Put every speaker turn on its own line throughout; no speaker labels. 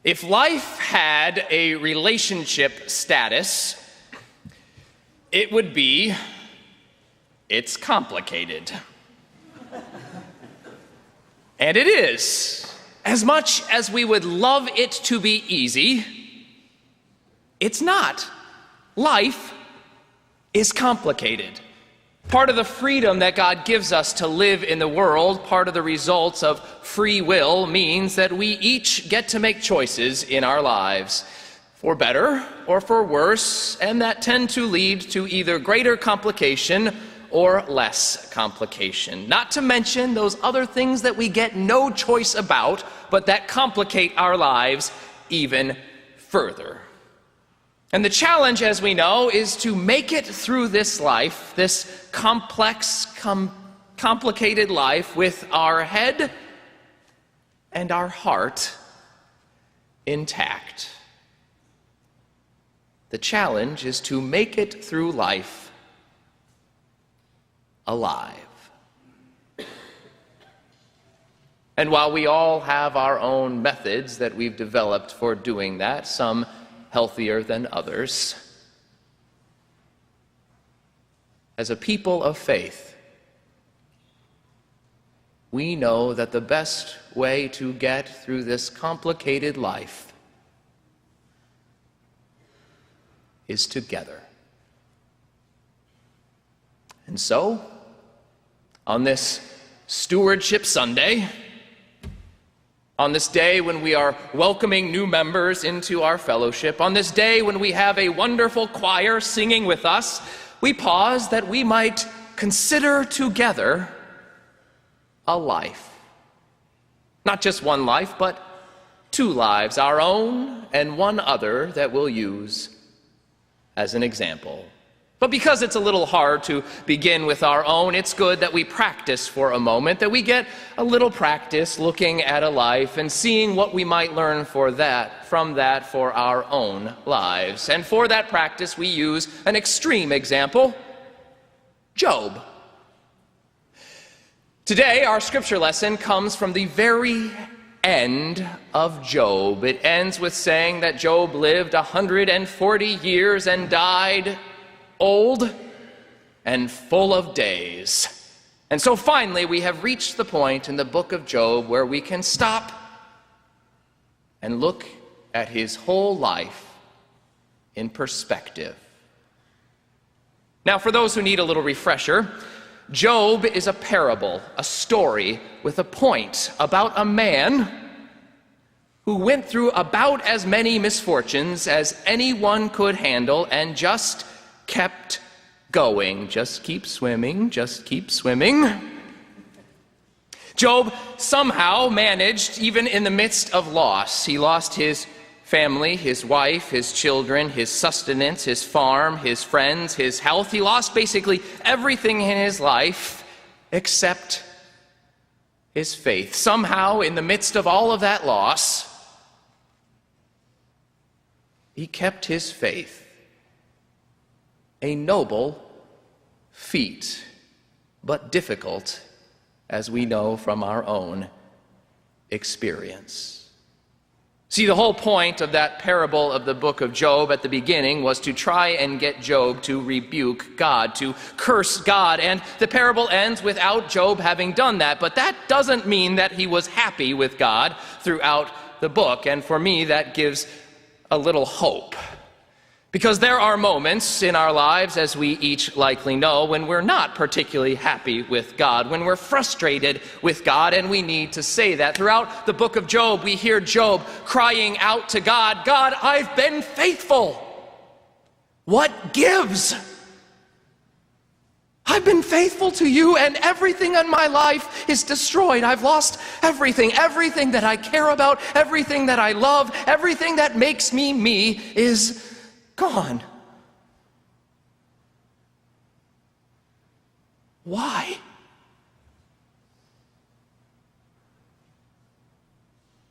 If life had a relationship status, it would be, it's complicated. And it is. As much as we would love it to be easy, it's not. Life is complicated. Part of the freedom that God gives us to live in the world, part of the results of free will, means that we each get to make choices in our lives, for better or for worse, and that tend to lead to either greater complication or less complication. Not to mention those other things that we get no choice about, but that complicate our lives even further. And the challenge, as we know, is to make it through this life, this complex, complicated life, with our head and our heart intact. The challenge is to make it through life alive. And while we all have our own methods that we've developed for doing that, some healthier than others, as a people of faith, we know that the best way to get through this complicated life is together. And so, on this Stewardship Sunday, on this day when we are welcoming new members into our fellowship, on this day when we have a wonderful choir singing with us, we pause that we might consider together a life. Not just one life, but two lives, our own and one other that we'll use as an example. But because it's a little hard to begin with our own, it's good that we practice for a moment, that we get a little practice looking at a life and seeing what we might learn from that for our own lives. And for that practice, we use an extreme example, Job. Today, our scripture lesson comes from the very end of Job. It ends with saying that Job lived 140 years and died old and full of days. And so finally we have reached the point in the book of Job where we can stop and look at his whole life in perspective. Now, for those who need a little refresher, Job is a parable, a story with a point about a man who went through about as many misfortunes as anyone could handle and just kept going. Just keep swimming, just keep swimming. Job somehow managed, even in the midst of loss. He lost his family, his wife, his children, his sustenance, his farm, his friends, his health. He lost basically everything in his life except his faith. Somehow, in the midst of all of that loss, he kept his faith. A noble feat, but difficult, as we know from our own experience. See, the whole point of that parable of the book of Job at the beginning was to try and get Job to rebuke God, to curse God, and the parable ends without Job having done that. But that doesn't mean that he was happy with God throughout the book, and for me that gives a little hope. Because there are moments in our lives, as we each likely know, when we're not particularly happy with God, when we're frustrated with God, and we need to say that. Throughout the book of Job, we hear Job crying out to God, "God, I've been faithful. What gives? I've been faithful to you, and everything in my life is destroyed. I've lost everything that I care about, everything that I love, everything that makes me me is gone. Why?"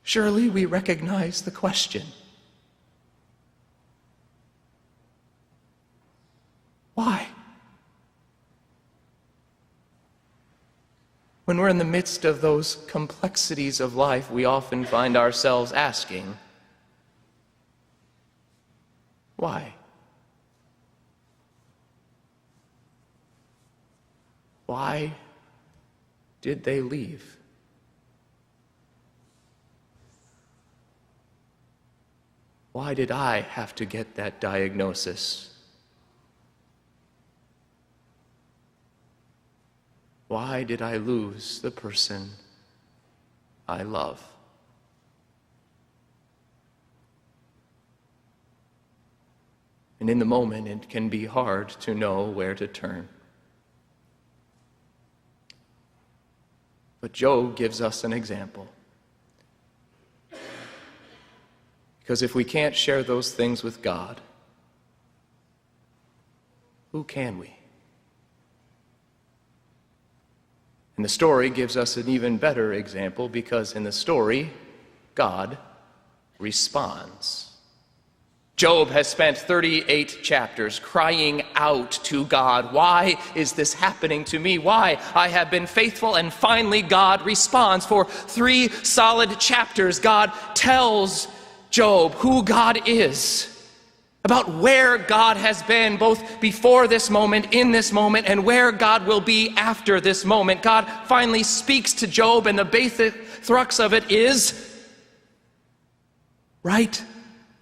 Surely we recognize the question. Why? When we're in the midst of those complexities of life, we often find ourselves asking, Why? Why did they leave? Why did I have to get that diagnosis? Why did I lose the person I love? And in the moment, it can be hard to know where to turn. But Job gives us an example. Because if we can't share those things with God, who can we? And the story gives us an even better example, because in the story, God responds. Job has spent 38 chapters crying out to God, why is this happening to me? Why? I have been faithful, and finally God responds. For 3 solid chapters, God tells Job who God is, about where God has been both before this moment, in this moment, and where God will be after this moment. God finally speaks to Job, and the basic crux of it is right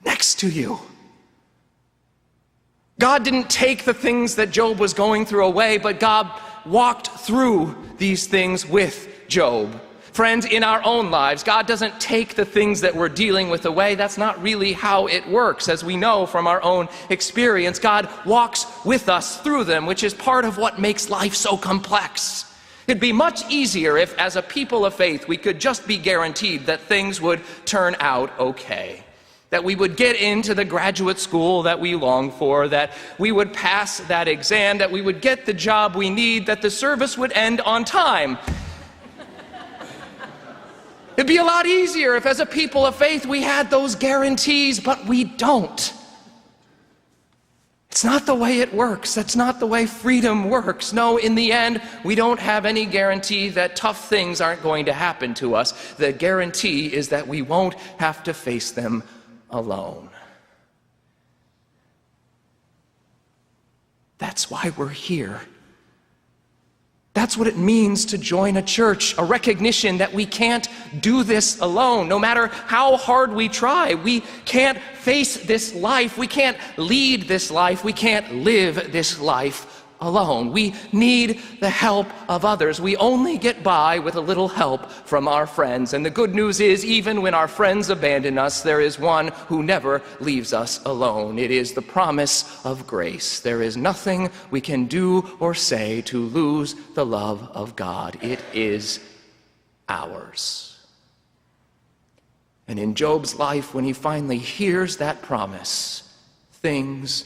next to you. God didn't take the things that Job was going through away, but God walked through these things with Job. Friends, in our own lives, God doesn't take the things that we're dealing with away. That's not really how it works. As we know from our own experience, God walks with us through them, which is part of what makes life so complex. It'd be much easier if, as a people of faith, we could just be guaranteed that things would turn out okay. That we would get into the graduate school that we long for, that we would pass that exam, that we would get the job we need, that the service would end on time. It'd be a lot easier if, as a people of faith, we had those guarantees, but we don't. It's not the way it works. That's not the way freedom works. No, in the end, we don't have any guarantee that tough things aren't going to happen to us. The guarantee is that we won't have to face them alone. That's why we're here. That's what it means to join a church, a recognition that we can't do this alone. No matter how hard we try, we can't face this life, we can't lead this life, we can't live this life alone. We need the help of others. We only get by with a little help from our friends. And the good news is, even when our friends abandon us, there is one who never leaves us alone. It is the promise of grace. There is nothing we can do or say to lose the love of God. It is ours. And in Job's life, when he finally hears that promise, things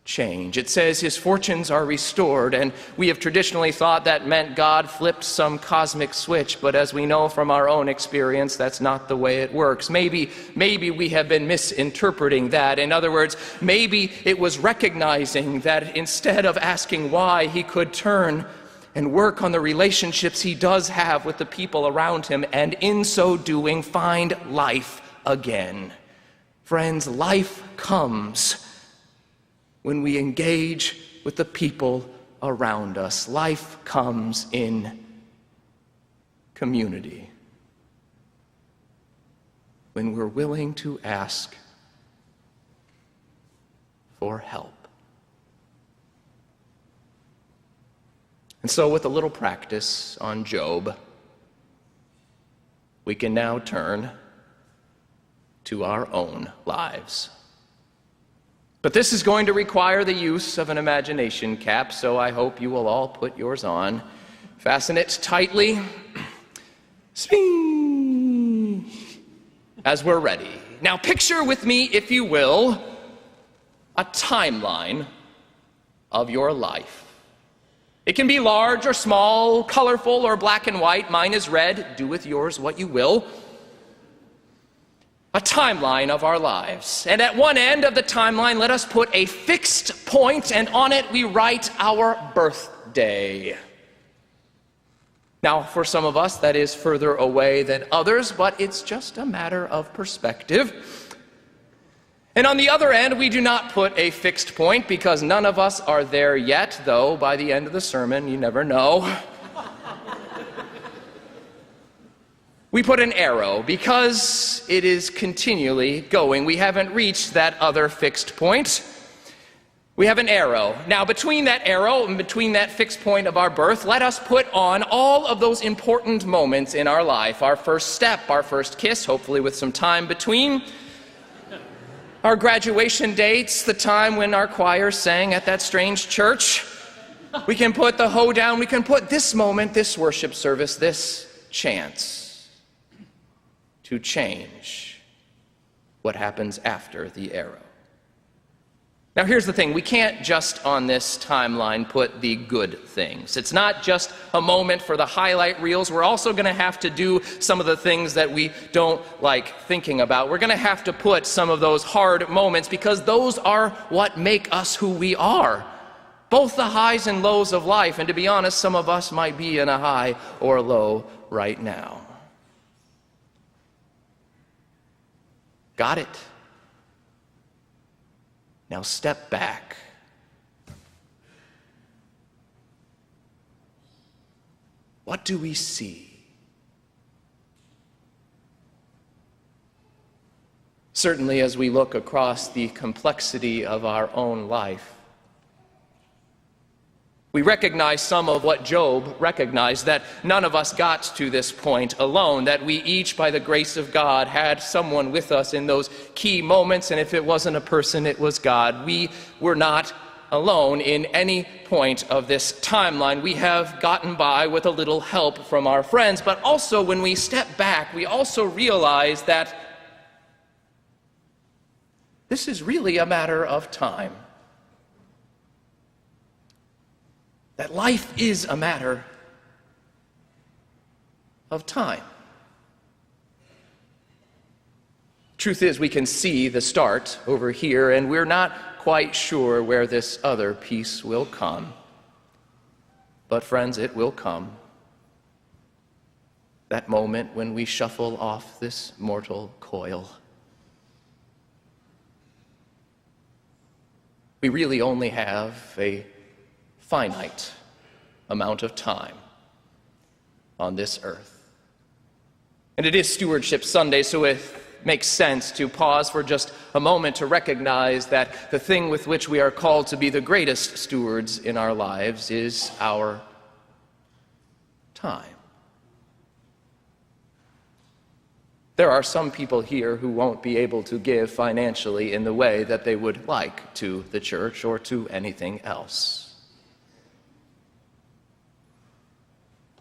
change. It says his fortunes are restored, and we have traditionally thought that meant God flipped some cosmic switch, but as we know from our own experience, that's not the way it works. Maybe we have been misinterpreting that. In other words, maybe it was recognizing that instead of asking why, he could turn and work on the relationships he does have with the people around him, and in so doing, find life again. Friends, life comes when we engage with the people around us. Life comes in community. When we're willing to ask for help. And so, with a little practice on Job, we can now turn to our own lives. But this is going to require the use of an imagination cap, so I hope you will all put yours on. Fasten it tightly. Sping! As we're ready. Now picture with me, if you will, a timeline of your life. It can be large or small, colorful or black and white. Mine is red. Do with yours what you will. A timeline of our lives. And at one end of the timeline, let us put a fixed point, and on it we write our birthday. Now, for some of us, that is further away than others, but it's just a matter of perspective. And on the other end, we do not put a fixed point, because none of us are there yet, though by the end of the sermon, you never know. We put an arrow, because it is continually going. We haven't reached that other fixed point. We have an arrow. Now, between that arrow and between that fixed point of our birth, let us put on all of those important moments in our life. Our first step, our first kiss, hopefully with some time between. Our graduation dates, the time when our choir sang at that strange church. We can put the hoe down. We can put this moment, this worship service, this chance to change what happens after the arrow. Now, here's the thing. We can't just on this timeline put the good things. It's not just a moment for the highlight reels. We're also going to have to do some of the things that we don't like thinking about. We're going to have to put some of those hard moments, because those are what make us who we are. Both the highs and lows of life. And to be honest, some of us might be in a high or a low right now. Got it? Now step back. What do we see? Certainly, as we look across the complexity of our own life, we recognize some of what Job recognized, that none of us got to this point alone, that we each, by the grace of God, had someone with us in those key moments, and if it wasn't a person, it was God. We were not alone in any point of this timeline. We have gotten by with a little help from our friends, but also when we step back, we also realize that this is really a matter of time. That life is a matter of time. Truth is, we can see the start over here, and we're not quite sure where this other piece will come. But friends, it will come. That moment when we shuffle off this mortal coil. We really only have a finite amount of time on this earth. And it is Stewardship Sunday, so it makes sense to pause for just a moment to recognize that the thing with which we are called to be the greatest stewards in our lives is our time. There are some people here who won't be able to give financially in the way that they would like to the church or to anything else.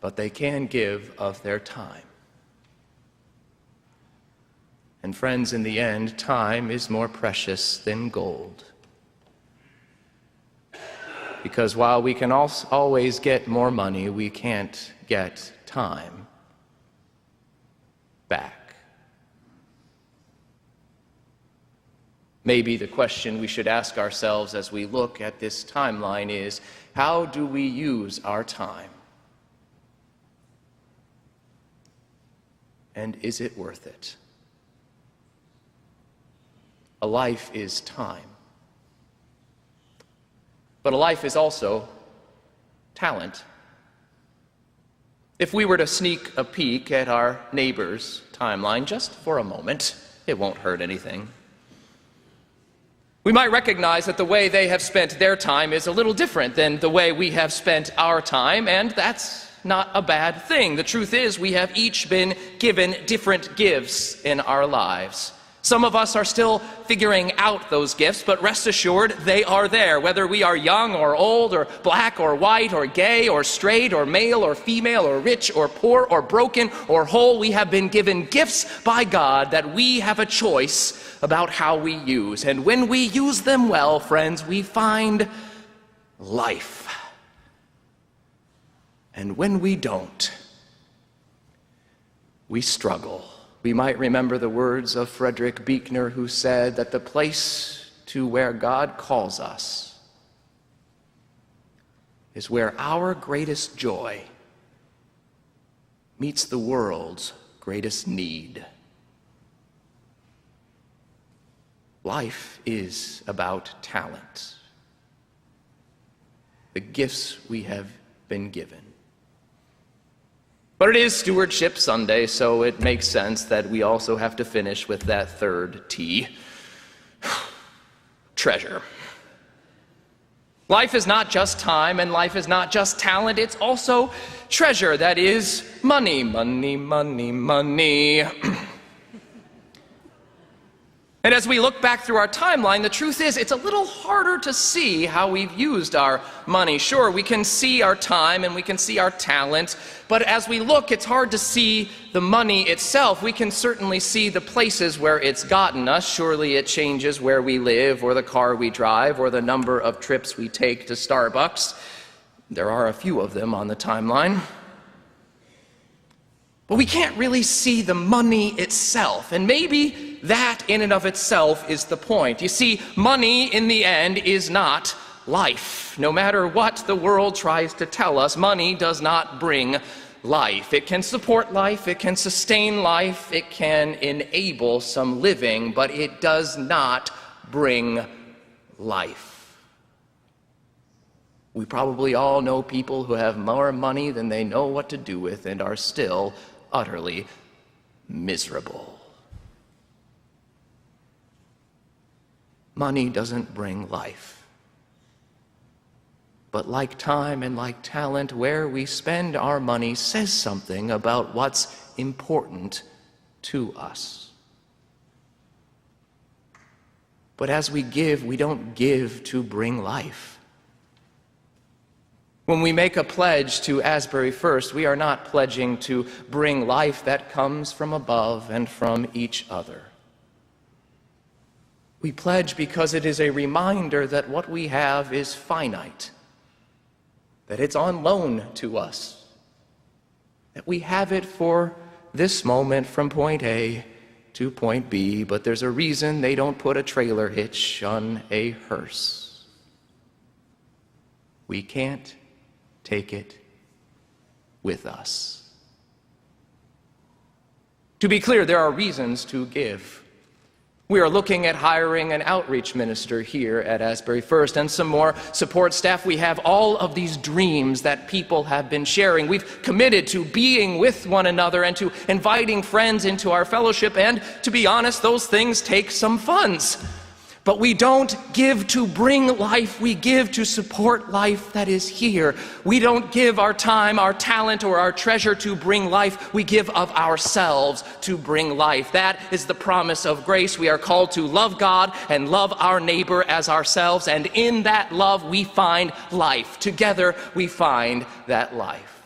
But they can give of their time. And friends, in the end, time is more precious than gold. Because while we can always get more money, we can't get time back. Maybe the question we should ask ourselves as we look at this timeline is, how do we use our time? And is it worth it? A life is time. But a life is also talent. If we were to sneak a peek at our neighbor's timeline just for a moment, it won't hurt anything. We might recognize that the way they have spent their time is a little different than the way we have spent our time, and that's not a bad thing. The truth is, we have each been given different gifts in our lives. Some of us are still figuring out those gifts, but rest assured, they are there. Whether we are young or old or black or white or gay or straight or male or female or rich or poor or broken or whole, we have been given gifts by God that we have a choice about how we use. And when we use them well, friends, we find life. And when we don't, we struggle. We might remember the words of Frederick Buechner, who said that the place to where God calls us is where our greatest joy meets the world's greatest need. Life is about talent, the gifts we have been given. But it is Stewardship Sunday, so it makes sense that we also have to finish with that third T. Treasure. Life is not just time, and life is not just talent, it's also treasure. That is money, money, money, money. And as we look back through our timeline, the truth is it's a little harder to see how we've used our money. Sure, we can see our time and we can see our talent, but as we look, it's hard to see the money itself. We can certainly see the places where it's gotten us. Surely it changes where we live, or the car we drive, or the number of trips we take to Starbucks. There are a few of them on the timeline. But we can't really see the money itself, and maybe that in and of itself is the point. You see, money in the end is not life. No matter what the world tries to tell us, money does not bring life. It can support life, it can sustain life, it can enable some living, but it does not bring life. We probably all know people who have more money than they know what to do with and are still utterly miserable. Money doesn't bring life. But like time and like talent, where we spend our money says something about what's important to us. But as we give, we don't give to bring life. When we make a pledge to Asbury First, we are not pledging to bring life that comes from above and from each other. We pledge because it is a reminder that what we have is finite, that it's on loan to us, that we have it for this moment from point A to point B, but there's a reason they don't put a trailer hitch on a hearse. We can't take it with us. To be clear, there are reasons to give. We are looking at hiring an outreach minister here at Asbury First and some more support staff. We have all of these dreams that people have been sharing. We've committed to being with one another and to inviting friends into our fellowship, and to be honest, those things take some funds. But we don't give to bring life, we give to support life that is here. We don't give our time, our talent, or our treasure to bring life. We give of ourselves to bring life. That is the promise of grace. We are called to love God and love our neighbor as ourselves, and in that love we find life. Together we find that life.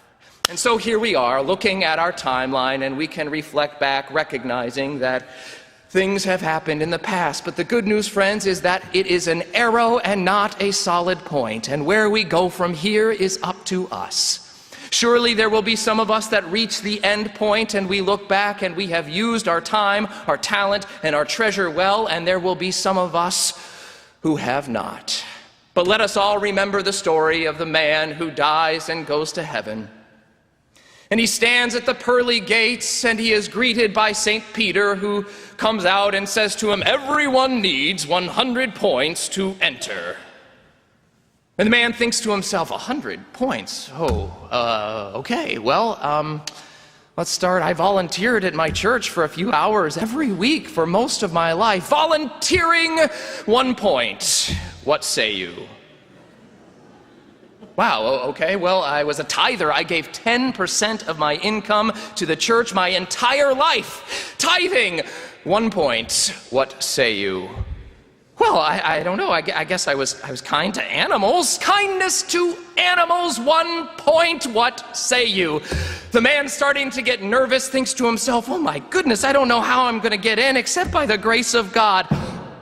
And so here we are, looking at our timeline, and we can reflect back, recognizing that things have happened in the past, but the good news, friends, is that it is an arrow and not a solid point, and where we go from here is up to us. Surely there will be some of us that reach the end point, and we look back and we have used our time, our talent, and our treasure well, and there will be some of us who have not. But let us all remember the story of the man who dies and goes to heaven. And he stands at the pearly gates, and he is greeted by St. Peter, who comes out and says to him, "Everyone needs 100 points to enter." And the man thinks to himself, 100 points? Okay, well, let's start. I volunteered at my church for a few hours every week for most of my life. Volunteering 1 point. What say you? Wow, okay, well, I was a tither. I gave 10% of my income to the church my entire life. Tithing, 1 point. What say you? Well, I don't know. I guess I was kind to animals. Kindness to animals, 1 point. What say you? The man, starting to get nervous, thinks to himself, oh my goodness, I don't know how I'm going to get in except by the grace of God.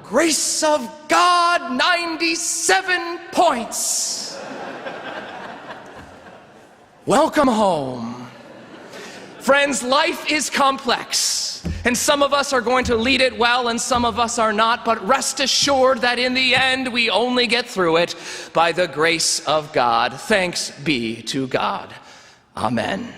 Grace of God, 97 points. Welcome home. Friends, life is complex, and some of us are going to lead it well and some of us are not, but rest assured that in the end we only get through it by the grace of God. Thanks be to God. Amen.